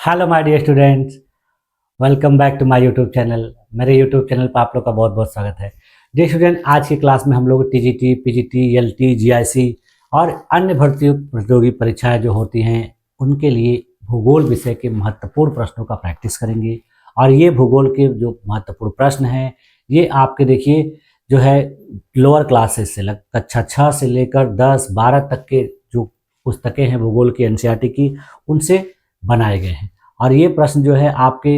Hello my dear students, welcome back to my YouTube channel. मेरे YouTube channel पर आप लोग का बहुत बहुत स्वागत है। डियर स्टूडेंट, आज की क्लास में हम लोग टीजीटी, पीजीटी, एलटी, जीआईसी और अन्य भर्ती प्रतियोगी परीक्षाएं जो होती हैं उनके लिए भूगोल विषय के महत्वपूर्ण प्रश्नों का प्रैक्टिस करेंगे। और ये भूगोल के जो महत्वपूर्ण प्रश्न हैं ये आपके देखिए जो है लोअर क्लासेस से कक्षा 6 से लेकर 10, 12 तक के जो पुस्तकें हैं भूगोल की एनसीईआरटी की उनसे बनाए गए हैं। और ये प्रश्न जो है आपके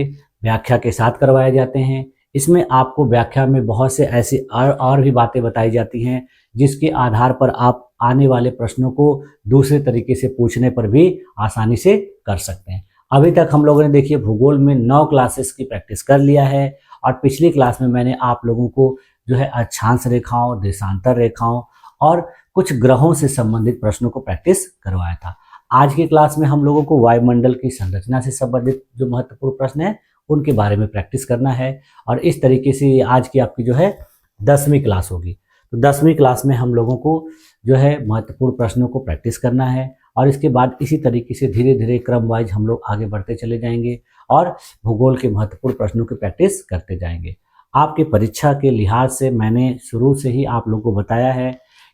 व्याख्या के साथ करवाए जाते हैं। इसमें आपको व्याख्या में बहुत से ऐसी और भी बातें बताई जाती हैं जिसके आधार पर आप आने वाले प्रश्नों को दूसरे तरीके से पूछने पर भी आसानी से कर सकते हैं। अभी तक हम लोगों ने देखिए भूगोल में 9 क्लासेस की प्रैक्टिस कर लिया है और पिछली क्लास में मैंने आप लोगों को जो है अक्षांश रेखाओं, देशांतर रेखाओं और कुछ ग्रहों से संबंधित प्रश्नों को प्रैक्टिस करवाया था। आज की क्लास में हम लोगों को वायुमंडल की संरचना से संबंधित जो महत्वपूर्ण प्रश्न है उनके बारे में प्रैक्टिस करना है। और इस तरीके से आज की आपकी जो है 10वीं क्लास होगी। तो 10वीं क्लास में हम लोगों को जो है महत्वपूर्ण प्रश्नों को प्रैक्टिस करना है और इसके बाद इसी तरीके से धीरे धीरे क्रम वाइज हम लोग आगे बढ़ते चले जाएंगे और भूगोल के महत्वपूर्ण प्रश्नों की प्रैक्टिस करते जाएंगे। आपके परीक्षा के लिहाज से मैंने शुरू से ही आप लोगों को बताया है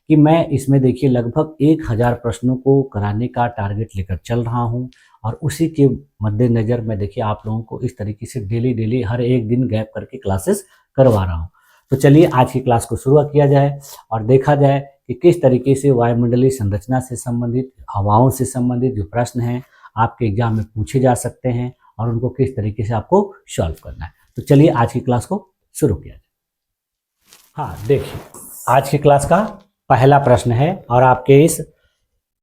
कि मैं इसमें देखिए लगभग 1000 प्रश्नों को कराने का टारगेट लेकर चल रहा हूं और उसी के मद्देनज़र मैं देखिए आप लोगों को इस तरीके से डेली हर एक दिन गैप करके क्लासेस करवा रहा हूं। तो चलिए आज की क्लास को शुरू किया जाए और देखा जाए कि किस तरीके से वायुमंडलीय संरचना से संबंधित, हवाओं से संबंधित जो प्रश्न हैं आपके एग्जाम में पूछे जा सकते हैं और उनको किस तरीके से आपको सॉल्व करना है। तो चलिए आज की क्लास को शुरू किया जाए। हाँ देखिए, आज की क्लास का पहला प्रश्न है और आपके इस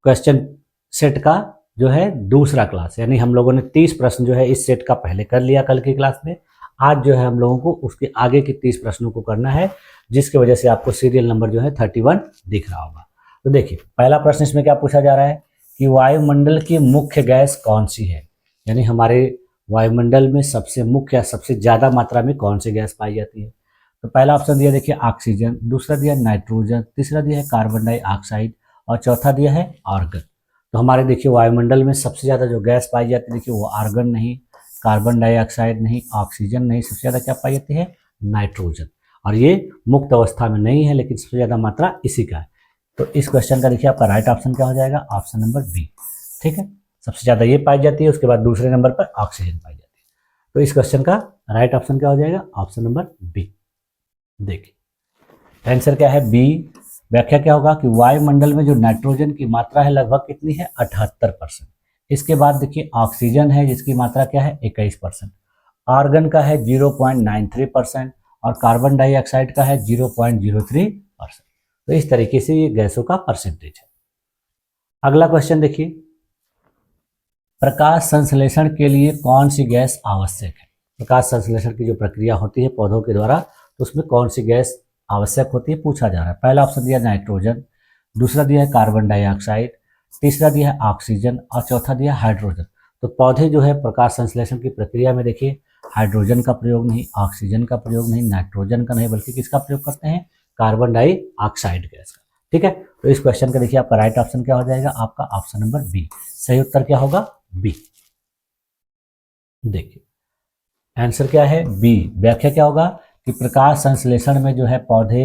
क्वेश्चन सेट का जो है दूसरा क्लास, यानी हम लोगों ने 30 प्रश्न जो है इस सेट का पहले कर लिया कल की क्लास में। आज जो है हम लोगों को उसके आगे के 30 प्रश्नों को करना है, जिसकी वजह से आपको सीरियल नंबर जो है 31 दिख रहा होगा। तो देखिए पहला प्रश्न इसमें क्या पूछा जा रहा है कि वायुमंडल की मुख्य गैस कौन सी है, यानी हमारे वायुमंडल में सबसे मुख्य या सबसे ज़्यादा मात्रा में कौन सी गैस पाई जाती है। तो पहला ऑप्शन दिया देखिए ऑक्सीजन, दूसरा दिया नाइट्रोजन, तीसरा दिया है कार्बन डाइऑक्साइड और चौथा दिया है आर्गन। तो हमारे देखिए वायुमंडल में सबसे ज़्यादा जो गैस पाई जाती है देखिए वो आर्गन नहीं, कार्बन डाइऑक्साइड नहीं, ऑक्सीजन नहीं, सबसे ज़्यादा क्या पाई जाती है नाइट्रोजन। और ये मुक्त अवस्था में नहीं है लेकिन सबसे ज़्यादा मात्रा इसी का है। तो इस क्वेश्चन का देखिए आपका राइट ऑप्शन क्या हो जाएगा, ऑप्शन नंबर बी। ठीक है, सबसे ज़्यादा ये पाई जाती है, उसके बाद दूसरे नंबर पर ऑक्सीजन पाई जाती है। तो इस क्वेश्चन का राइट ऑप्शन क्या हो जाएगा, ऑप्शन नंबर बी। देखिए आंसर क्या है बी। व्याख्या क्या होगा कि वायुमंडल में जो नाइट्रोजन की मात्रा है लगभग कितनी है 78%। इसके बाद देखिए ऑक्सीजन है जिसकी मात्रा क्या है 21%, आर्गन का है 0.93% और कार्बन डाइऑक्साइड का है 0.03%। तो इस तरीके से ये गैसों का परसेंटेज है। अगला क्वेश्चन देखिए, प्रकाश संश्लेषण के लिए कौन सी गैस आवश्यक है। प्रकाश संश्लेषण की जो प्रक्रिया होती है पौधों के द्वारा, तो उसमें कौन सी गैस आवश्यक होती है पूछा जा रहा है। पहला ऑप्शन दिया नाइट्रोजन, दूसरा दिया है कार्बन डाइऑक्साइड, तीसरा दिया है ऑक्सीजन और चौथा दिया हाइड्रोजन। तो पौधे जो है प्रकाश संश्लेषण की प्रक्रिया में देखिए हाइड्रोजन का प्रयोग नहीं, ऑक्सीजन का प्रयोग नहीं, नाइट्रोजन का नहीं, बल्कि किसका प्रयोग करते हैं, कार्बन डाइऑक्साइड गैस का। ठीक है, तो इस क्वेश्चन का देखिए आपका राइट ऑप्शन क्या हो जाएगा, आपका ऑप्शन नंबर बी। सही उत्तर क्या होगा, बी। देखिए आंसर क्या है बी। व्याख्या क्या होगा कि प्रकाश संश्लेषण में जो है पौधे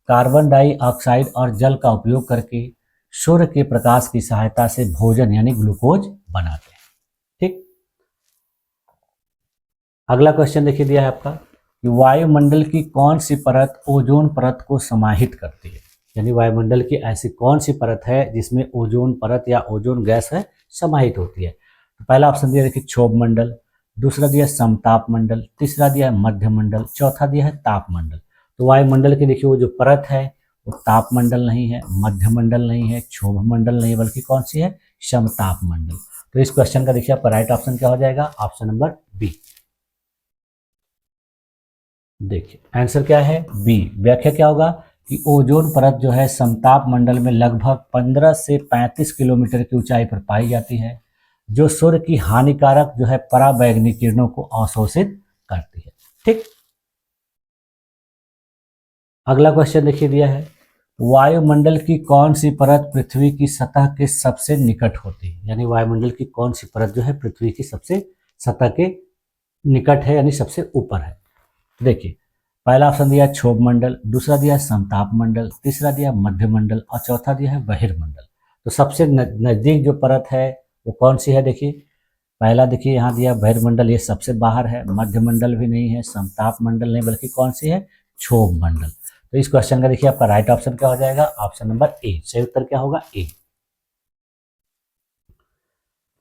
कार्बन डाइऑक्साइड और जल का उपयोग करके सूर्य के प्रकाश की सहायता से भोजन यानी ग्लूकोज बनाते हैं। ठीक, अगला क्वेश्चन देखिए दिया है आपका कि वायुमंडल की कौन सी परत ओजोन परत को समाहित करती है, यानी वायुमंडल की ऐसी कौन सी परत है जिसमें ओजोन परत या ओजोन गैस है समाहित होती है। तो पहला ऑप्शन दिया देखिए क्षोभ मंडल, दूसरा दिया समताप मंडल, तीसरा दिया है मध्य मंडल, चौथा दिया है ताप मंडल। तो वायुमंडल की देखिए वो जो परत है वो ताप मंडल नहीं है, मध्य मंडल नहीं है, क्षोभ मंडल नहीं, बल्कि कौन सी है, समताप मंडल। तो इस क्वेश्चन का देखिए आपका राइट ऑप्शन क्या हो जाएगा, ऑप्शन नंबर बी। देखिए आंसर क्या है बी। व्याख्या क्या होगा कि ओजोन परत जो है समताप मंडल में लगभग 15 से 35 किलोमीटर की ऊंचाई पर पाई जाती है, जो सूर्य की हानिकारक जो है पराबैंगनी किरणों को अवशोषित करती है। ठीक, अगला क्वेश्चन देखिए दिया है वायुमंडल की कौन सी परत पृथ्वी की सतह के सबसे निकट होती है, यानी वायुमंडल की कौन सी परत जो है पृथ्वी की सबसे सतह के निकट है यानी सबसे ऊपर है। देखिए पहला ऑप्शन दिया है क्षोभ मंडल, दूसरा दिया है समताप मंडल, तीसरा दिया है मध्य मंडल और चौथा दिया है बहिर्मंडल। तो सबसे नज़दीक जो परत है वो कौन सी है? देखिए पहला देखिए यहाँ दिया बहिर्मंडल, ये सबसे बाहर है, मध्य मंडल भी नहीं है, समताप मंडल नहीं, बल्कि कौन सी है? क्षोभ मंडल। तो इस क्वेश्चन का देखिए आपका राइट ऑप्शन क्या हो जाएगा? Option number A. सही उत्तर क्या होगा? ए।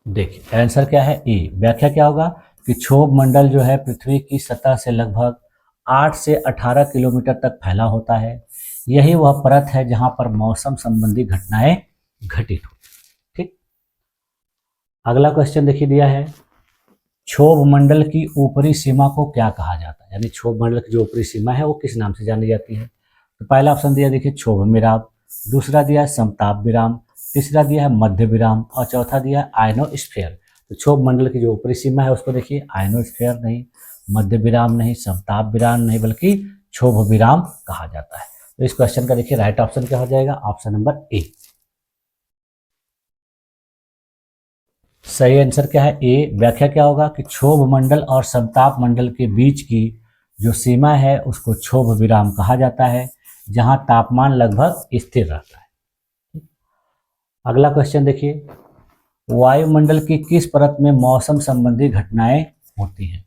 देखिए आंसर क्या है? ए। व्याख्या क्या होगा कि क्षोभ मंडल जो है पृथ्वी की सतह से लगभग 8 से 18 किलोमीटर तक फैला होता है। यही वह परत है जहां पर मौसम संबंधी घटनाएं घटित हो। ठीक, अगला क्वेश्चन देखिए दिया है क्षोभ मंडल की ऊपरी सीमा को क्या कहा जाता है? यानी क्षोभ मंडल की जो ऊपरी सीमा है वो किस नाम से जानी जाती है? तो पहला ऑप्शन दिया देखिए क्षोभ विराम, दूसरा दिया है समताप विराम, तीसरा दिया है मध्य विराम और चौथा दिया है आयनोस्फीयर। तो क्षोभ मंडल की जो ऊपरी सीमा है उसको देखिए आयनोस्फीयर नहीं, मध्य विराम नहीं, समताप विराम नहीं, बल्कि क्षोभ विराम कहा जाता है। तो इस क्वेश्चन का देखिए राइट ऑप्शन क्या हो जाएगा? Option number A. सही आंसर क्या है? ए। व्याख्या क्या होगा कि क्षोभ मंडल और समताप मंडल के बीच की जो सीमा है उसको क्षोभ विराम कहा जाता है, जहां तापमान लगभग स्थिर रहता है। अगला क्वेश्चन देखिए वायुमंडल की किस परत में मौसम संबंधी घटनाएं होती हैं?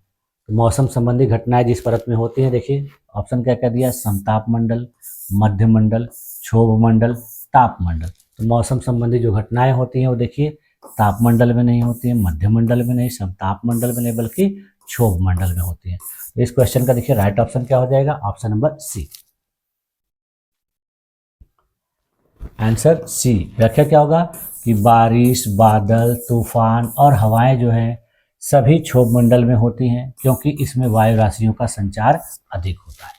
तो मौसम संबंधी घटनाएं जिस परत में होती हैं देखिए ऑप्शन क्या क्या दिया? समताप मंडल, मध्य मंडल, क्षोभ मंडल, ताप मंडल। तो मौसम संबंधी जो घटनाएं होती हैं वो देखिए ताप मंडल में नहीं होती है, मध्य मंडल में नहीं, समताप मंडल में नहीं, बल्कि क्षोभ मंडल में होती है। तो इस क्वेश्चन का देखिए राइट ऑप्शन क्या हो जाएगा? Option number C. Answer C. व्याख्या क्या होगा कि बारिश, बादल, तूफान और हवाएं जो है सभी क्षोभ मंडल में होती हैं, क्योंकि इसमें वायु राशियों का संचार अधिक होता है।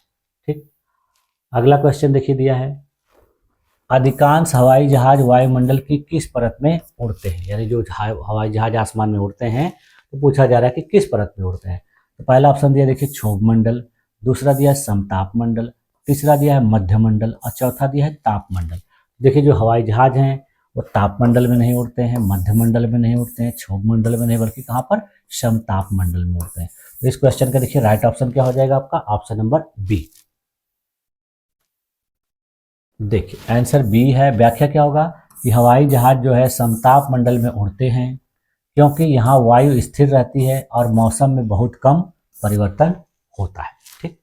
ठीक, अगला क्वेश्चन देखिए दिया है अधिकांश हवाई जहाज वायुमंडल की किस परत में उड़ते हैं? यानी जो हवाई जहाज आसमान में उड़ते हैं तो पूछा जा रहा है कि किस परत में उड़ते हैं। तो पहला ऑप्शन दिया देखिए क्षोभ मंडल, दूसरा दिया है समताप मंडल, तीसरा दिया है मध्य मंडल और चौथा दिया है ताप मंडल। देखिए जो हवाई जहाज हैं वो ताप मंडल में नहीं उड़ते हैं, मध्य मंडल में नहीं उड़ते हैं, क्षोभ मंडल में नहीं, बल्कि कहाँ पर? समताप मंडल में उड़ते हैं। तो इस क्वेश्चन का देखिए राइट ऑप्शन क्या हो जाएगा आपका? Option number B. देखिए आंसर बी है। व्याख्या क्या होगा कि हवाई जहाज जो है समताप मंडल में उड़ते हैं, क्योंकि यहाँ वायु स्थिर रहती है और मौसम में बहुत कम परिवर्तन होता है। ठीक,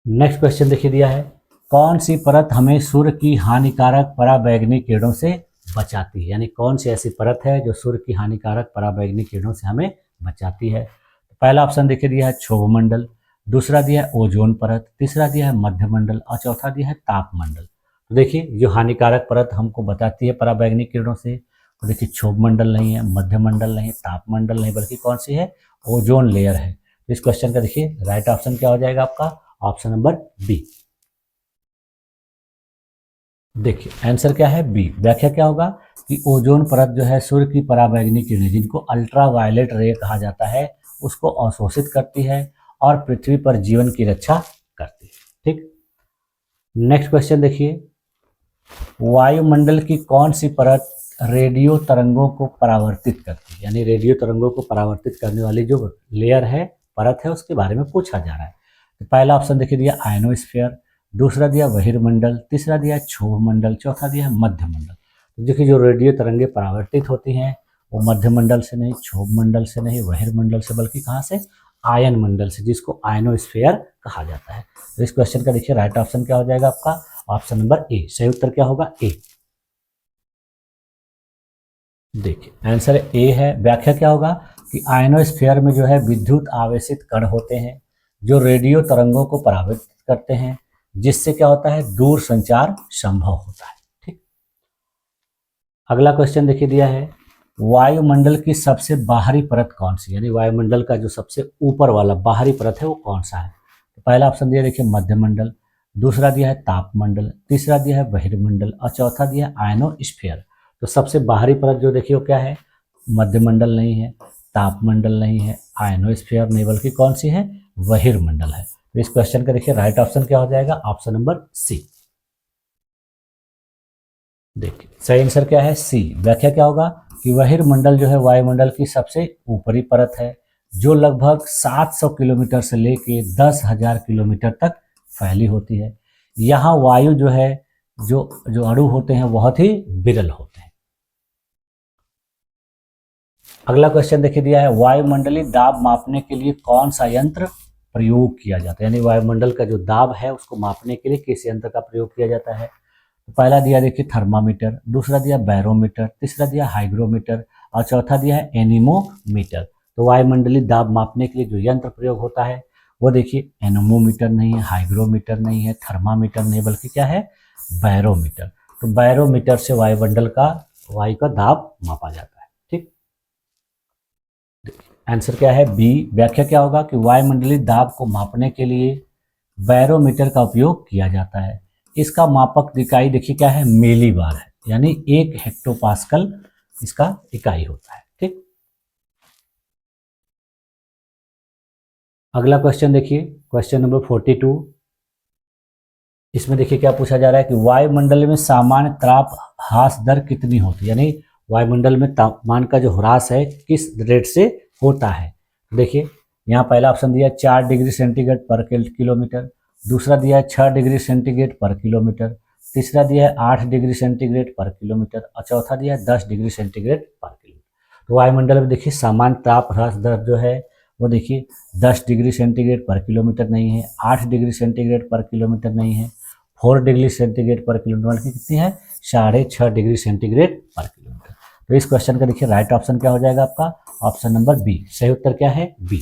नेक्स्ट क्वेश्चन देखिए दिया है कौन सी परत हमें सूर्य की हानिकारक पराबैंगनी किरणों से बचाती है? यानी कौन सी ऐसी परत है जो सूर्य की हानिकारक पराबैंगनी किरणों से हमें बचाती है? तो पहला ऑप्शन देखिए दिया है क्षोभ मंडल, दूसरा दिया है ओजोन परत, तीसरा दिया है मध्य मंडल और चौथा दिया है ताप मंडल। तो देखिए जो हानिकारक परत हमको बताती है पराबैंगनी किरणों से, तो देखिए क्षोभ मंडल नहीं है, मध्य मंडल नहीं, ताप मंडल नहीं, बल्कि कौन सी है? ओजोन लेयर है। तो इस क्वेश्चन का देखिए राइट ऑप्शन क्या हो जाएगा आपका? Option number B. देखिए आंसर क्या है? बी। व्याख्या क्या होगा कि ओजोन परत जो है सूर्य की पराबैंगनी किरणें जिनको अल्ट्रा वायलेट रे कहा जाता है उसको अवशोषित करती है और पृथ्वी पर जीवन की रक्षा करती है। ठीक, नेक्स्ट क्वेश्चन देखिए वायुमंडल की कौन सी परत रेडियो तरंगों को परावर्तित करती है? यानी रेडियो तरंगों को परावर्तित करने वाली जो लेयर है, परत है, उसके बारे में पूछा जा रहा है। तो पहला ऑप्शन देखिए दिया आयनोस्फीयर, दूसरा दिया बहिर्मंडल, तीसरा दिया क्षोभ मंडल, चौथा दिया मध्य मंडल। तो देखिए जो रेडियो तरंगे परावर्तित होती हैं वो मध्य मंडल से नहीं, क्षोभ मंडल से नहीं, बहिर्मंडल से, बल्कि कहाँ से? आयन मंडल से, जिसको आयनोस्फीयर कहा जाता है। तो इस क्वेश्चन का देखिए राइट ऑप्शन क्या हो जाएगा आपका? Option number A. सही उत्तर क्या होगा? ए। देखिए आंसर ए है। व्याख्या क्या होगा कि आयनोस्फीयर में जो है विद्युत आवेशित कण होते हैं जो रेडियो तरंगों को परावर्तित करते हैं, जिससे क्या होता है? दूर संचार संभव होता है। ठीक, अगला क्वेश्चन देखिए दिया है वायुमंडल की सबसे बाहरी परत कौन सी? यानी वायुमंडल का जो सबसे ऊपर वाला बाहरी परत है वो कौन सा है? तो पहला ऑप्शन दिया देखिए मध्य मंडल, दूसरा दिया है ताप मंडल, तीसरा दिया है बहिर्मंडल और चौथा दिया है आयनोस्फीयर। तो सबसे बाहरी परत जो देखिए वो क्या है? मध्य मंडल नहीं है, ताप मंडल नहीं है, आयनोस्फीयर नहीं, बल्कि कौन सी है? बहिर्मंडल है। तो इस क्वेश्चन का देखिए राइट ऑप्शन क्या हो जाएगा? Option number C. देखिए सही आंसर क्या है? सी। व्याख्या क्या होगा कि बहिर्मंडल जो है वायुमंडल की सबसे ऊपरी परत है, जो लगभग 700 किलोमीटर से लेके 10,000 किलोमीटर तक फैली होती है। यहाँ वायु जो है, जो जो अणु होते हैं बहुत ही विरल होते हैं। अगला क्वेश्चन देखिए दिया है, वायुमंडलीय दाब मापने के लिए कौन सा यंत्र प्रयोग किया जाता है, यानी वायुमंडल का जो दाब है उसको मापने के लिए किस यंत्र का प्रयोग किया जाता है। तो पहला दिया देखिए थर्मामीटर, दूसरा दिया बैरोमीटर, तीसरा दिया हाइग्रोमीटर और चौथा दिया है एनीमोमीटर। तो वायुमंडलीय दाब मापने के लिए जो यंत्र प्रयोग होता है वो देखिए एनीमोमीटर नहीं है, हाइग्रोमीटर नहीं है, थर्मामीटर नहीं, बल्कि क्या है, बैरोमीटर। तो बैरोमीटर से वायुमंडल का वायु का दाब मापा जाता है। ठीक, आंसर क्या है, बी। व्याख्या क्या होगा कि वायुमंडलीय दाब को मापने के लिए बैरोमीटर का उपयोग किया जाता है। इसका मापक इकाई देखिए क्या है, मिलीबार है, यानी 1 हेक्टोपास्कल इसका इकाई होता है। ठीक, अगला क्वेश्चन देखिए, क्वेश्चन नंबर 42। इसमें देखिए क्या पूछा जा रहा है कि वायुमंडल में सामान्य ताप ह्रास दर कितनी होती है, यानी वायुमंडल में तापमान का जो ह्रास है किस रेट से होता है। देखिए यहाँ पहला ऑप्शन दिया 4 डिग्री सेंटीग्रेड पर किलोमीटर, दूसरा दिया है 6 डिग्री सेंटीग्रेड पर किलोमीटर, तीसरा दिया है 8 डिग्री सेंटीग्रेड पर किलोमीटर और चौथा दिया है 10 डिग्री सेंटीग्रेड पर किलोमीटर। तो वायुमंडल में देखिए सामान्य ताप ह्रास दर जो है वो देखिए 10 डिग्री सेंटीग्रेड पर किलोमीटर नहीं है, 8 डिग्री सेंटीग्रेड पर किलोमीटर नहीं है, 4 डिग्री सेंटीग्रेड पर किलोमीटर, बल्कि कितनी है, 6.5 डिग्री सेंटीग्रेड पर किलोमीटर। तो इस क्वेश्चन का देखिए राइट ऑप्शन क्या हो जाएगा आपका, ऑप्शन नंबर बी। सही उत्तर क्या है, बी।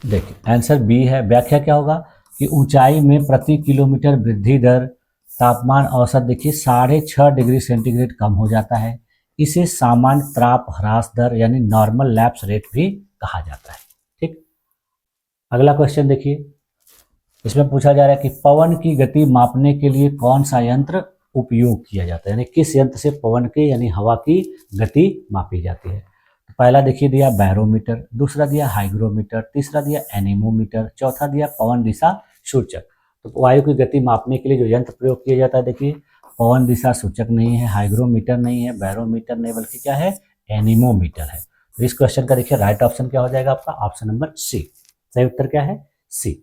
देखिए आंसर बी है। व्याख्या क्या होगा कि ऊंचाई में प्रति किलोमीटर वृद्धि दर तापमान औसत देखिए 6.5 डिग्री सेंटीग्रेड कम हो जाता है। इसे सामान्य ताप ह्रास दर यानी नॉर्मल लैप्स रेट भी कहा जाता है। ठीक, अगला क्वेश्चन देखिए, इसमें पूछा जा रहा है कि पवन की गति मापने के लिए कौन सा यंत्र उपयोग किया जाता है, यानी किस यंत्र से पवन की यानी हवा की गति मापी जाती है। तो पहला देखिए दिया बैरोमीटर, दूसरा दिया हाइग्रोमीटर, तीसरा दिया एनीमोमीटर, चौथा दिया पवन दिशा सूचक। तो वायु की गति मापने के लिए जो यंत्र प्रयोग किया जाता है देखिए पवन दिशा सूचक नहीं है, हाइग्रोमीटर नहीं है, बैरोमीटर नहीं, बल्कि क्या है, एनीमोमीटर है। तो इस क्वेश्चन का देखिए राइट ऑप्शन क्या हो जाएगा आपका, ऑप्शन नंबर सी। सही उत्तर क्या है, सी।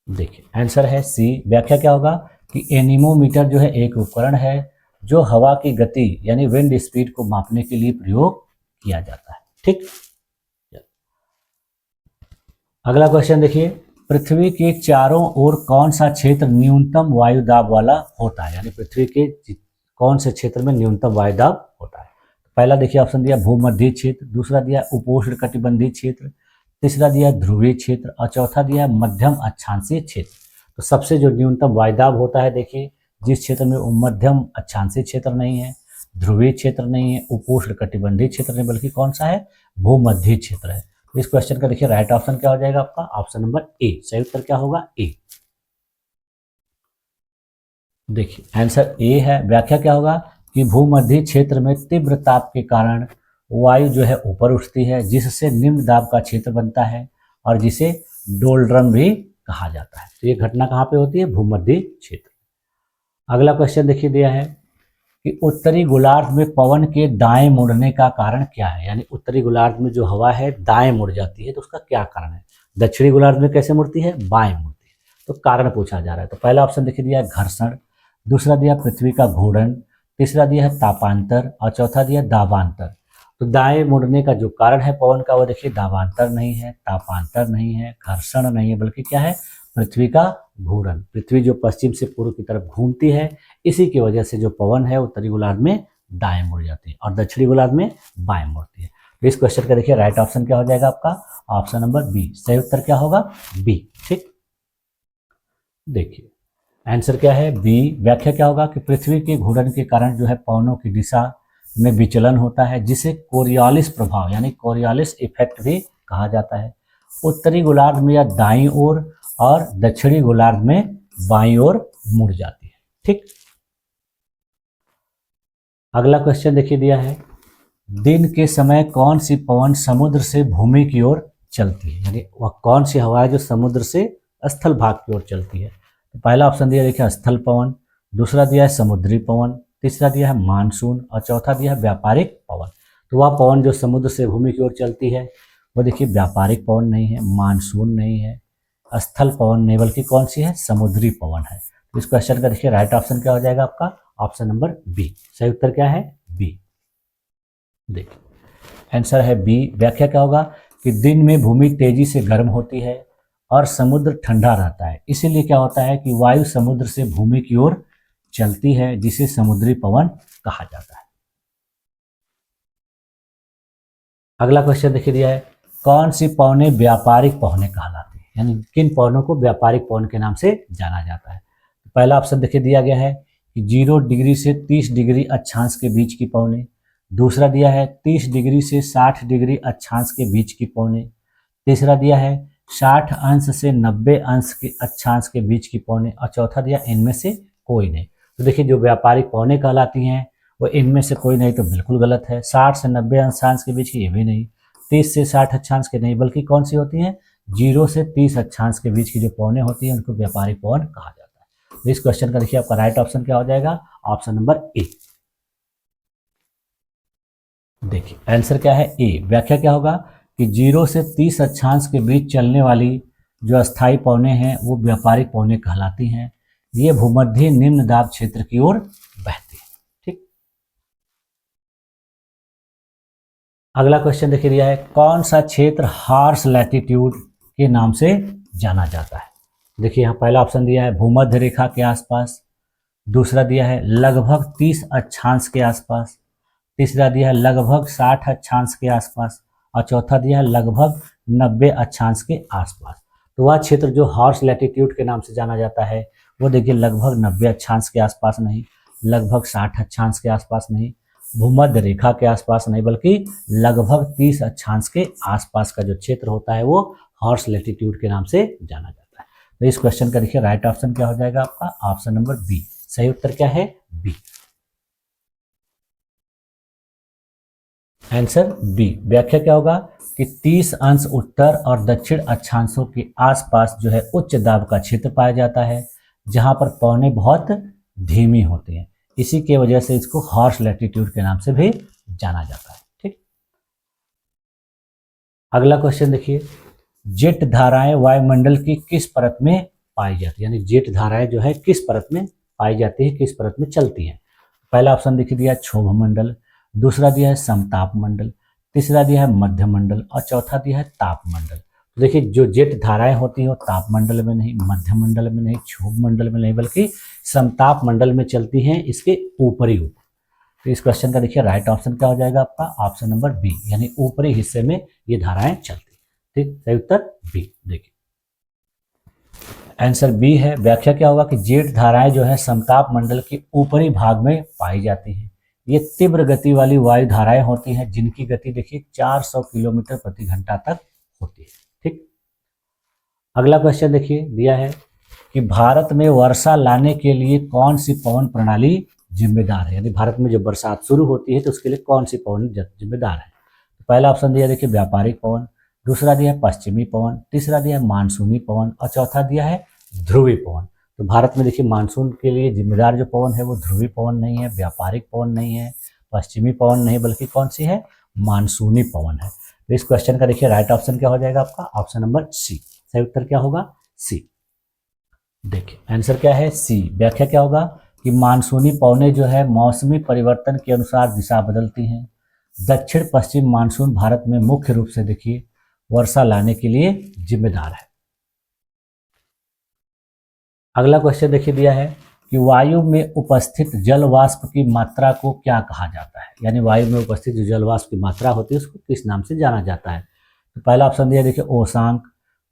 देखिए आंसर है सी। व्याख्या क्या होगा कि एनीमोमीटर जो है एक उपकरण है जो हवा की गति यानी विंड स्पीड को मापने के लिए प्रयोग किया जाता है। ठीक, अगला क्वेश्चन देखिए, पृथ्वी के चारों ओर कौन सा क्षेत्र न्यूनतम वायु दाब वाला होता है, यानी पृथ्वी के कौन से क्षेत्र में न्यूनतम वायु दाब होता है। पहला देखिए ऑप्शन दिया भूमध्य क्षेत्र, दूसरा दिया उपोष्ण कटिबंधीय क्षेत्र, तीसरा दिया ध्रुवीय क्षेत्र और चौथा दिया मध्यम अक्षांशीय क्षेत्र। तो सबसे जो न्यूनतम वायुदाब होता है देखिए जिस क्षेत्र में मध्यम अक्षांशीय क्षेत्र नहीं है, ध्रुवीय क्षेत्र नहीं है, उपोष्ण कटिबंधीय क्षेत्र नहीं, बल्कि कौन सा है, भूमध्य क्षेत्र है। इस क्वेश्चन का देखिए राइट ऑप्शन क्या हो जाएगा आपका, ऑप्शन नंबर ए। सही उत्तर क्या होगा, ए। देखिए आंसर ए है। व्याख्या क्या होगा कि भूमध्य क्षेत्र में तीव्र ताप के कारण वायु जो है ऊपर उठती है, जिससे निम्न दाब का क्षेत्र बनता है और जिसे डोलड्रम भी कहा जाता है। तो ये घटना कहाँ पे होती है, भूमध्य क्षेत्र। अगला क्वेश्चन देखिए दिया है कि उत्तरी गोलार्ध में पवन के दाएं मुड़ने का कारण क्या है, यानी उत्तरी गोलार्ध में जो हवा है दाएं मुड़ जाती है तो उसका क्या कारण है। दक्षिणी गोलार्ध में कैसे मुड़ती है, बाएं मुड़ती है। तो कारण पूछा जा रहा है। तो पहला ऑप्शन देखिए दिया घर्षण, दूसरा दिया पृथ्वी का घूर्णन, तीसरा दिया है तापांतर और चौथा दिया दाबांतर। तो दाएं मुड़ने का जो कारण है पवन का वो देखिए दाबांतर नहीं है, तापांतर नहीं है, घर्षण नहीं है, बल्कि क्या है, पृथ्वी का घूर्णन। पृथ्वी जो पश्चिम से पूर्व की तरफ घूमती है, इसी की वजह से जो पवन है उत्तरी गोलार्ध में दाएं मुड़ जाती है और दक्षिणी गोलार्ध में बाएं मुड़ती है। तो इस क्वेश्चन का देखिए राइट ऑप्शन क्या हो जाएगा आपका, ऑप्शन नंबर बी। सही उत्तर क्या होगा, बी। ठीक, देखिए आंसर क्या है, बी। व्याख्या क्या होगा कि पृथ्वी के घूर्णन के कारण जो है पवनों की दिशा में विचलन होता है, जिसे कोरियोलिस प्रभाव यानी कोरियोलिस इफेक्ट भी कहा जाता है। उत्तरी गोलार्ध में यह दाईं ओर और दक्षिणी गोलार्ध में बाईं ओर मुड़ जाती है। ठीक, अगला क्वेश्चन देखिए दिया है, दिन के समय कौन सी पवन समुद्र से भूमि की ओर चलती है, यानी वह कौन सी हवा है जो समुद्र से स्थल भाग की ओर चलती है। तो पहला ऑप्शन दिया देखिए स्थल पवन, दूसरा दिया है समुद्री पवन, तीसरा दिया है मानसून और चौथा दिया है व्यापारिक पवन। तो वह पवन जो समुद्र से भूमि की ओर चलती है वो देखिए व्यापारिक पवन नहीं है, मानसून नहीं है, स्थल पवन नहीं, बल्कि कौन सी है, समुद्री पवन है। तो इस क्वेश्चन का देखिए राइट ऑप्शन क्या हो जाएगा आपका, ऑप्शन नंबर बी। सही उत्तर क्या है, बी। देखिए आंसर है बी। व्याख्या क्या होगा कि दिन में भूमि तेजी से गर्म होती है और समुद्र ठंडा रहता है, इसीलिए क्या होता है कि वायु समुद्र से भूमि की ओर चलती है, जिसे समुद्री पवन कहा जाता है। अगला क्वेश्चन देखिए दिया है, कौन सी पवनें व्यापारिक पवनें कहलाती है, यानी किन पवनों को व्यापारिक पवन के नाम से जाना जाता है। पहला ऑप्शन देखिए दिया गया है कि 0 डिग्री से 30 डिग्री अक्षांश के बीच की पवनें। दूसरा दिया है 30 डिग्री से 60 डिग्री अक्षांश के बीच की पवनें। तीसरा दिया है 60 अंश से 90 अंश के अक्षांश के बीच की पवनें। और चौथा दिया इनमें से कोई नहीं। तो देखिए जो व्यापारिक पवनें कहलाती हैं वो इनमें से कोई नहीं तो बिल्कुल गलत है। 60 से 90 अंशांश के बीच की ये भी नहीं, 30 से 60 अक्षांश के नहीं, बल्कि कौन सी होती हैं, 0 से 30 अक्षांश के बीच की जो पवनें होती हैं उनको व्यापारिक पवन कहा जाता है। तो इस क्वेश्चन का देखिए आपका राइट ऑप्शन क्या हो जाएगा, ऑप्शन नंबर ए। देखिए आंसर क्या है, ए। व्याख्या क्या होगा कि 0 से 30 अक्षांश के बीच चलने वाली जो अस्थायी पवनें हैं वो व्यापारिक पवनें कहलाती हैं। ये भूमध्य निम्न दाब क्षेत्र की ओर बहती है। ठीक, अगला क्वेश्चन देखिए दिया है, कौन सा क्षेत्र हार्श लैटिट्यूड के नाम से जाना जाता है। देखिए यहाँ पहला ऑप्शन दिया है भूमध्य रेखा के आसपास, दूसरा दिया है लगभग 30 अक्षांश के आसपास, तीसरा दिया है लगभग 60 अक्षांश के आसपास, और चौथा दिया है लगभग 90 अक्षांश के आसपास। तो वह क्षेत्र जो हॉर्स लैटिट्यूड के नाम से जाना जाता है वो देखिए लगभग 90 अक्षांश के आसपास नहीं, लगभग 60 अक्षांश के आसपास नहीं, भूमध्य रेखा के आसपास नहीं, बल्कि लगभग 30 अक्षांश के आसपास का जो क्षेत्र होता है वो हॉर्स लैटिट्यूड के नाम से जाना जाता है। तो इस क्वेश्चन का देखिए राइट ऑप्शन क्या हो जाएगा आपका, ऑप्शन नंबर बी। सही उत्तर क्या है, बी। Answer B. व्याख्या क्या होगा कि 30 अंश उत्तर और दक्षिण अक्षांशों के आसपास जो है उच्च दाब का क्षेत्र पाया जाता है, जहां पर पवनें बहुत धीमी होती हैं, इसी के वजह से इसको हॉर्स लैटिट्यूड के नाम से भी जाना जाता है। ठीक, अगला क्वेश्चन देखिए, जेट धाराएं वायुमंडल की किस परत में पाई जाती है, यानी जेट धाराएं जो है किस परत में पाई जाती है, किस परत में चलती हैं। पहला ऑप्शन देखिए दिया क्षोभ मंडल, दूसरा दिया है समताप मंडल, तीसरा दिया है मध्य मंडल, और चौथा दिया है ताप मंडल। तो देखिए जो जेट धाराएं होती हैं वो ताप मंडल में नहीं, मध्य मंडल में नहीं, क्षोभ मंडल में नहीं, बल्कि समताप मंडल में चलती हैं, इसके ऊपरी ऊपर। तो इस क्वेश्चन का देखिए राइट ऑप्शन क्या हो जाएगा आपका, ऑप्शन नंबर बी, यानी ऊपरी हिस्से में ये धाराएं चलती। ठीक, सही उत्तर बी। देखिए आंसर बी है। व्याख्या क्या होगा कि जेट धाराएं जो है समताप मंडल के ऊपरी भाग में पाई जाती हैं। ये तीव्र गति वाली वायु धाराएं होती हैं, जिनकी गति देखिए 400 किलोमीटर प्रति घंटा तक होती है। ठीक, अगला क्वेश्चन देखिए दिया है कि भारत में वर्षा लाने के लिए कौन सी पवन प्रणाली जिम्मेदार है, यानी भारत में जब बरसात शुरू होती है तो उसके लिए कौन सी पवन जिम्मेदार है। तो पहला ऑप्शन दिया देखिए व्यापारिक पवन, दूसरा दिया है पश्चिमी पवन, तीसरा दिया है मानसूनी पवन, और चौथा दिया है ध्रुवी पवन। तो भारत में देखिए मानसून के लिए जिम्मेदार जो पवन है वो ध्रुवी पवन नहीं है, व्यापारिक पवन नहीं है, पश्चिमी पवन नहीं, बल्कि कौन सी है, मानसूनी पवन है। तो इस क्वेश्चन का देखिए राइट ऑप्शन क्या हो जाएगा आपका, ऑप्शन नंबर सी। सही उत्तर क्या होगा, सी। देखिए आंसर क्या है, सी। व्याख्या क्या होगा कि मानसूनी पवनें जो है मौसमी परिवर्तन के अनुसार दिशा बदलती हैं। दक्षिण पश्चिम मानसून भारत में मुख्य रूप से देखिए वर्षा लाने के लिए जिम्मेदार है। अगला क्वेश्चन देखिए दिया है कि वायु में उपस्थित जल वाष्प की मात्रा को क्या कहा जाता है, यानी वायु में उपस्थित जो जल वाष्प की मात्रा होती है उसको किस नाम से जाना जाता है। तो पहला ऑप्शन दिया देखिए ओशांक,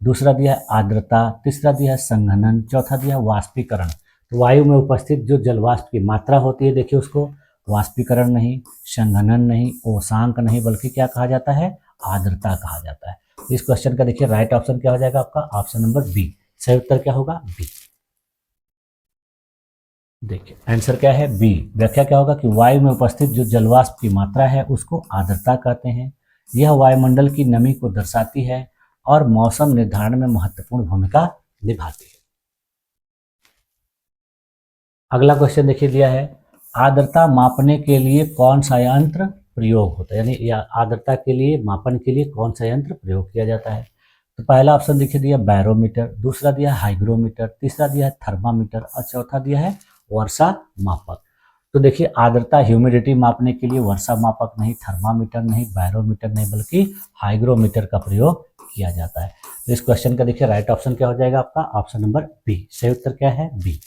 दूसरा दिया है आर्द्रता, तीसरा दिया है संघनन, चौथा दिया है वाष्पीकरण। तो वायु में उपस्थित जो जल वाष्प की मात्रा होती है देखिए उसको वाष्पीकरण नहीं, संघनन नहीं, ओशांक नहीं, बल्कि क्या कहा जाता है, आर्द्रता कहा जाता है। इस क्वेश्चन का देखिए राइट ऑप्शन क्या हो जाएगा आपका, ऑप्शन नंबर बी। सही उत्तर क्या होगा, बी। देखिए आंसर क्या है, बी। व्याख्या क्या होगा कि वायु में उपस्थित जो जलवाष्प की मात्रा है उसको आर्द्रता कहते हैं। यह वायुमंडल की नमी को दर्शाती है और मौसम निर्धारण में महत्वपूर्ण भूमिका निभाती है। अगला क्वेश्चन देखिए दिया है आर्द्रता मापने के लिए कौन सा यंत्र प्रयोग होता है, यानी आर्द्रता के लिए मापन के लिए कौन सा यंत्र प्रयोग किया जाता है। तो पहला ऑप्शन देखिए दिया बैरोमीटर, दूसरा दिया हाइग्रोमीटर, तीसरा दिया है थर्मामीटर और चौथा दिया है वर्षा मापक। तो देखिए आर्द्रता ह्यूमिडिटी मापने के लिए वर्षा मापक नहीं, थर्मामीटर नहीं, बैरोमीटर नहीं, बल्कि हाइग्रोमीटर का प्रयोग किया जाता है। तो इस क्वेश्चन का देखिए राइट ऑप्शन क्या हो जाएगा आपका, ऑप्शन नंबर बी। सही उत्तर क्या है, बी।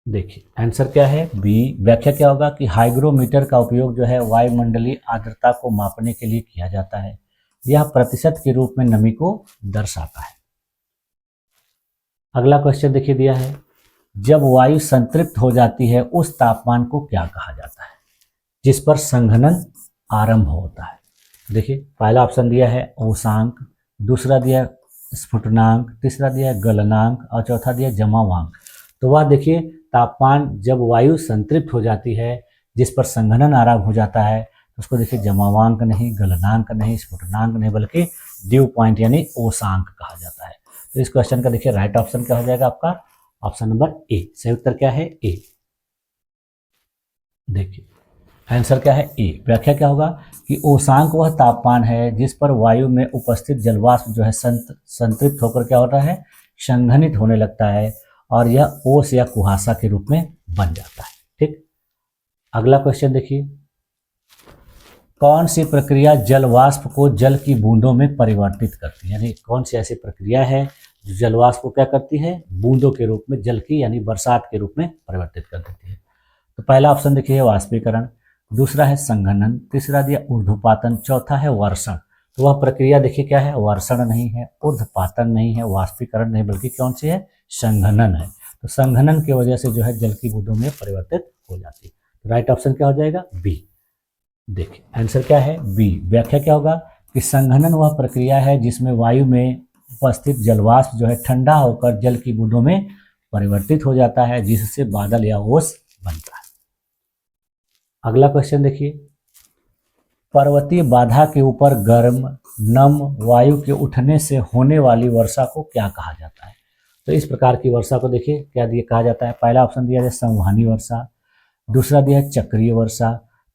देखिए आंसर क्या है, बी। व्याख्या क्या होगा कि हाइग्रोमीटर का उपयोग जो है वायुमंडलीय आर्द्रता को मापने के लिए किया जाता है। यह प्रतिशत के रूप में नमी को दर्शाता है। अगला क्वेश्चन देखिए दिया है, जब वायु संतृप्त हो जाती है उस तापमान को क्या कहा जाता है जिस पर संघनन आरंभ होता है। देखिए पहला ऑप्शन दिया है औसांक, दूसरा दिया है स्फुटनांक, तीसरा दिया है गलनांक और चौथा दिया है जमावांक। तो वह देखिए तापमान जब वायु संतृप्त हो जाती है जिस पर संघनन आरंभ हो जाता है, तो उसको देखिए जमावांक नहीं, गलनांक नहीं, स्फुटनांक नहीं, बल्कि ड्यू पॉइंट यानी औसांक कहा जाता है। तो इस क्वेश्चन का देखिए राइट ऑप्शन क्या हो जाएगा आपका, ऑप्शन नंबर ए। सही उत्तर क्या है, ए। देखिए आंसर क्या है, ए। व्याख्या क्या होगा कि औसांक वह तापमान है जिस पर वायु में उपस्थित जलवाष्प जो है संतृप्त होकर क्या होता है, संघनित होने लगता है और यह ओस या कुहासा के रूप में बन जाता है। ठीक, अगला क्वेश्चन देखिए, कौन सी प्रक्रिया जलवाष्प को जल की बूंदों में परिवर्तित करती है, यानी कौन सी ऐसी प्रक्रिया है जो जलवाष्प को क्या करती है, बूंदों के रूप में जल की यानी बरसात के रूप में परिवर्तित कर देती है। तो पहला ऑप्शन देखिए वाष्पीकरण, दूसरा है संघनन, तीसरा दिया ऊर्ध्वपातन, चौथा है वर्षण। तो वह प्रक्रिया देखिए क्या है, वर्षण नहीं है, ऊर्ध्वपातन नहीं है, वाष्पीकरण नहीं, बल्कि कौन सी है, संघनन है। तो संघनन की वजह से जो है जल की बूंदों में परिवर्तित हो जाती है। तो राइट ऑप्शन क्या हो जाएगा, बी। देखिए आंसर क्या है, बी। व्याख्या क्या होगा कि संघनन वह प्रक्रिया है जिसमें वायु में उपस्थित जलवाष्प जो है ठंडा होकर जल की बूंदों में परिवर्तित हो जाता है, जिससे बादल या ओस बनता है। अगला क्वेश्चन देखिए, पर्वतीय बाधा के ऊपर गर्म नम वायु के उठने से होने वाली वर्षा को क्या कहा जाता है। तो इस प्रकार की वर्षा को देखिए क्या दिया कहा जाता है। पहला ऑप्शन दिया है संवहनी वर्षा, दूसरा दिया है चक्रीय वर्षा,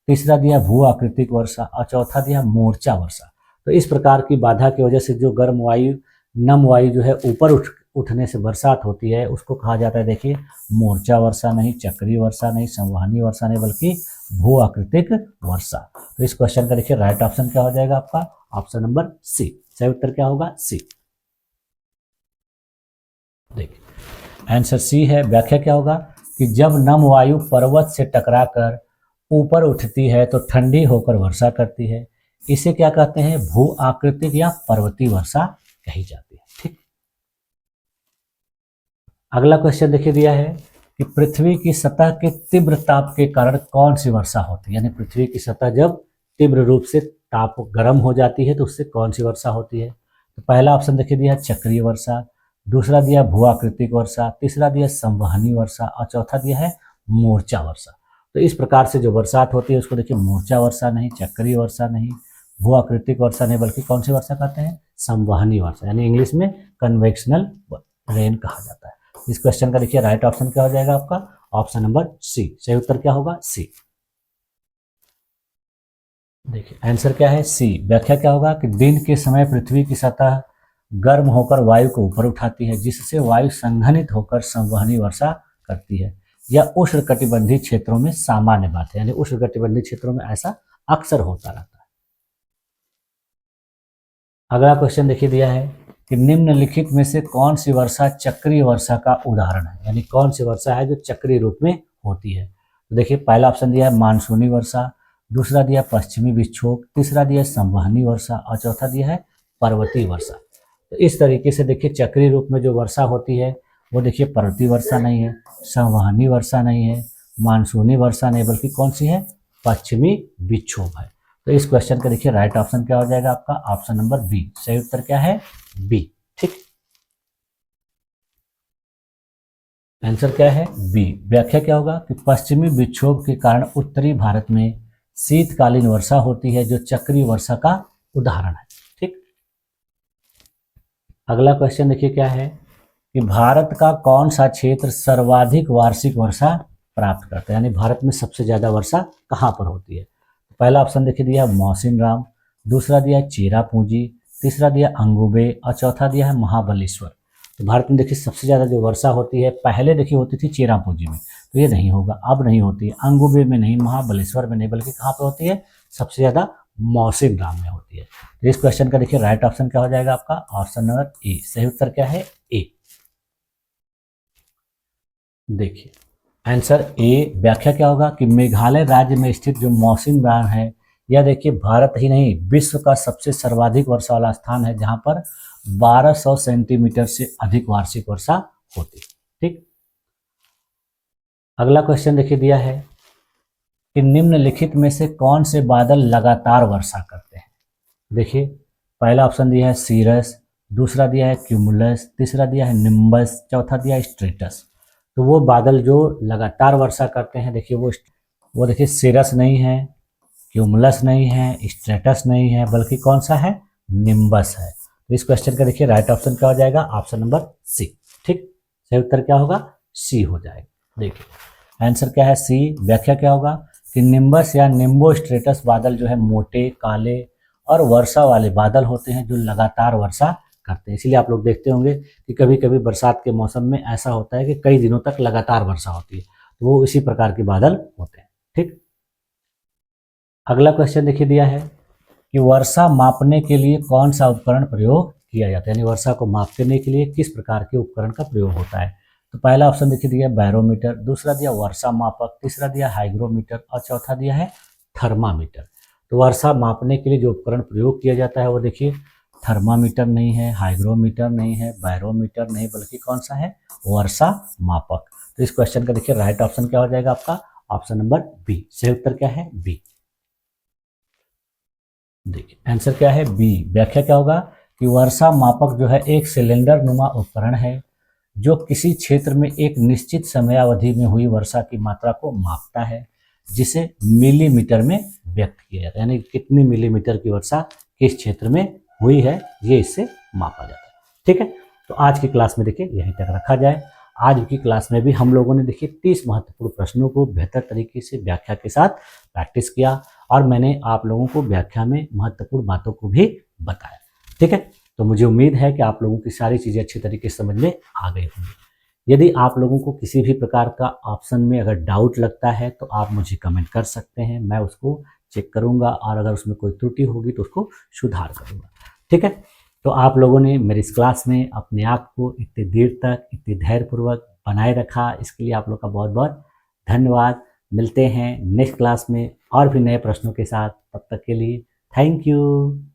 तीसरा दिया भू आकृतिक वर्षा और चौथा दिया मोर्चा वर्षा। तो इस प्रकार की बाधा की वजह से जो गर्म वायु नम वायु जो है ऊपर उठने से बरसात होती है उसको कहा जाता है देखिए मोर्चा वर्षा नहीं, चक्रीय वर्षा नहीं, संवहनी वर्षा नहीं, बल्कि भू आकृतिक वर्षा। तो इस क्वेश्चन का देखिए राइट ऑप्शन क्या हो जाएगा आपका, ऑप्शन नंबर सी। सही उत्तर क्या होगा, सी। देखिए आंसर सी है। व्याख्या क्या होगा कि जब नम वायु पर्वत से टकराकर ऊपर उठती है तो ठंडी होकर वर्षा करती है। इसे क्या कहते हैं, भू आकृतिक या पर्वतीय वर्षा कही जाती है। ठीक, अगला क्वेश्चन देखिए दिया है कि पृथ्वी की सतह के तीव्र ताप के कारण कौन सी वर्षा होती है, यानी पृथ्वी की सतह जब तीव्र रूप से ताप गर्म हो जाती है तो उससे कौन सी वर्षा होती है। तो पहला ऑप्शन देखिए दिया चक्रीय वर्षा, दूसरा दिया भू आकृतिक वर्षा, तीसरा दिया संवहनी वर्षा और चौथा दिया है मोर्चा वर्षा। तो इस प्रकार से जो बरसात होती है उसको देखिए मोर्चा वर्षा नहीं, चक्रीय वर्षा नहीं, भू आकृतिक वर्षा नहीं, बल्कि कौन सी वर्षा कहते हैं, संवहनी वर्षा, यानी इंग्लिश में कन्वेक्शनल रेन कहा जाता है। इस क्वेश्चन का देखिए राइट ऑप्शन क्या हो जाएगा आपका, ऑप्शन नंबर सी। सही उत्तर क्या होगा, सी। देखिए आंसर क्या है, सी। व्याख्या क्या होगा कि दिन के समय पृथ्वी की सतह गर्म होकर वायु को ऊपर उठाती है, जिससे वायु संघनित होकर संवहनी वर्षा करती है। यह उष्णकटिबंधीय क्षेत्रों में सामान्य बात है, यानी उष्णकटिबंधीय क्षेत्रों में ऐसा अक्सर होता रहता है। अगला क्वेश्चन देखिए दिया है कि निम्नलिखित में से कौन सी वर्षा चक्रीय वर्षा का उदाहरण है, यानी कौन सी वर्षा है जो चक्रीय रूप में होती है। तो देखिए पहला ऑप्शन दिया है मानसूनी वर्षा, दूसरा दिया पश्चिमी विक्षोभ, तीसरा दिया संवहनी वर्षा और चौथा दिया है पर्वतीय वर्षा। तो इस तरीके से देखिए चक्रीय रूप में जो वर्षा होती है वो देखिए पर्वतीय वर्षा नहीं है, संवहनी वर्षा नहीं है, मानसूनी वर्षा नहीं, बल्कि कौन सी है, पश्चिमी विक्षोभ है। तो इस क्वेश्चन का देखिए राइट ऑप्शन क्या हो जाएगा आपका, ऑप्शन नंबर बी। सही उत्तर क्या है, बी। ठीक, आंसर क्या है, बी। व्याख्या क्या होगा कि पश्चिमी विक्षोभ के कारण उत्तरी भारत में शीतकालीन वर्षा होती है जो चक्रीय वर्षा का उदाहरण है। ठीक, अगला क्वेश्चन देखिए क्या है कि भारत का कौन सा क्षेत्र सर्वाधिक वार्षिक वर्षा प्राप्त करता है, यानी भारत में सबसे ज़्यादा वर्षा कहाँ पर होती है। तो पहला ऑप्शन देखिए दिया है मौसिन राम, दूसरा दिया है चेरापूंजी, तीसरा दिया अंगुबे और चौथा दिया है महाबलेश्वर। तो भारत में देखिए सबसे ज़्यादा जो वर्षा होती है पहले देखिए होती थी चेरापूंजी में, तो ये नहीं होगा, अब नहीं होती है, अंगुबे में नहीं, महाबलेश्वर में नहीं, बल्कि कहाँ पर होती है, सबसे ज़्यादा मौसिन राम में होती है। तो इस क्वेश्चन का देखिए राइट ऑप्शन क्या हो जाएगा आपका, ऑप्शन नंबर ए। सही उत्तर क्या है, ए। देखिए आंसर ए। व्याख्या क्या होगा कि मेघालय राज्य में स्थित जो मौसिन राम है, यह देखिए भारत ही नहीं विश्व का सबसे सर्वाधिक वर्षा वाला स्थान है, जहां पर 1200 सेंटीमीटर से अधिक वार्षिक वर्षा होती है। ठीक, अगला क्वेश्चन देखिए दिया है कि निम्नलिखित में से कौन से बादल लगातार वर्षा करते हैं। देखिए पहला ऑप्शन दिया है सीरस, दूसरा दिया है क्यूमुलस, तीसरा दिया है निम्बस, चौथा दिया है स्ट्रेटस। तो वो बादल जो लगातार वर्षा करते हैं, देखिए वो देखिए सीरस नहीं है, क्यूमुलस नहीं है, स्ट्रेटस नहीं है, बल्कि कौन सा है, निम्बस है। तो इस क्वेश्चन का देखिए राइट ऑप्शन क्या हो जाएगा, ऑप्शन नंबर सी। ठीक, सही उत्तर क्या होगा, सी हो जाएगा। देखिए आंसर क्या है, सी। व्याख्या क्या होगा कि निम्बस या निम्बो स्ट्रेटस बादल जो है मोटे, काले और वर्षा वाले बादल होते हैं जो लगातार वर्षा करते हैं। इसीलिए आप लोग देखते होंगे कि कभी कभी बरसात के मौसम में ऐसा होता है कि कई दिनों तक लगातार वर्षा होती है, तो वो इसी प्रकार के बादल होते हैं। ठीक, अगला क्वेश्चन देखिए दिया है कि वर्षा मापने के लिए कौन सा उपकरण प्रयोग किया जाता है, यानी वर्षा को मापने के लिए किस प्रकार के उपकरण का प्रयोग होता है। तो पहला ऑप्शन देखिए दिया बैरोमीटर, दूसरा दिया वर्षा मापक, तीसरा दिया हाइग्रोमीटर और चौथा दिया है थर्मामीटर। तो वर्षा मापने के लिए जो उपकरण प्रयोग किया जाता है वो देखिए थर्मामीटर नहीं है, हाइग्रोमीटर नहीं है, बैरोमीटर नहीं, बल्कि कौन सा है, वर्षा मापक। तो इस क्वेश्चन का देखिए राइट ऑप्शन क्या हो जाएगा आपका, ऑप्शन नंबर बी। सही उत्तर क्या है, बी। देखिए आंसर क्या है, बी। व्याख्या क्या होगा कि वर्षा मापक जो है एक सिलेंडर नुमा उपकरण है जो किसी क्षेत्र में एक निश्चित समयावधि में हुई वर्षा की मात्रा को मापता है, जिसे मिलीमीटर में व्यक्त किया जाता है, यानी कितनी मिलीमीटर की वर्षा किस क्षेत्र में हुई है ये इससे मापा जाता है। ठीक है, तो आज की क्लास में देखिए यहीं तक रखा जाए। आज की क्लास में भी हम लोगों ने देखिए 30 महत्वपूर्ण प्रश्नों को बेहतर तरीके से व्याख्या के साथ प्रैक्टिस किया और मैंने आप लोगों को व्याख्या में महत्वपूर्ण बातों को भी बताया। ठीक है, तो मुझे उम्मीद है कि आप लोगों की सारी चीज़ें अच्छी तरीके से समझ में आ गई होंगी। यदि आप लोगों को किसी भी प्रकार का ऑप्शन में अगर डाउट लगता है तो आप मुझे कमेंट कर सकते हैं, मैं उसको चेक करूंगा और अगर उसमें कोई त्रुटि होगी तो उसको सुधार करूंगा। ठीक है, तो आप लोगों ने मेरी इस क्लास में अपने आप को इतनी देर तक इतनी धैर्यपूर्वक बनाए रखा, इसके लिए आप लोग का बहुत बहुत धन्यवाद। मिलते हैं नेक्स्ट क्लास में और भी नए प्रश्नों के साथ, तब तक के लिए थैंक यू।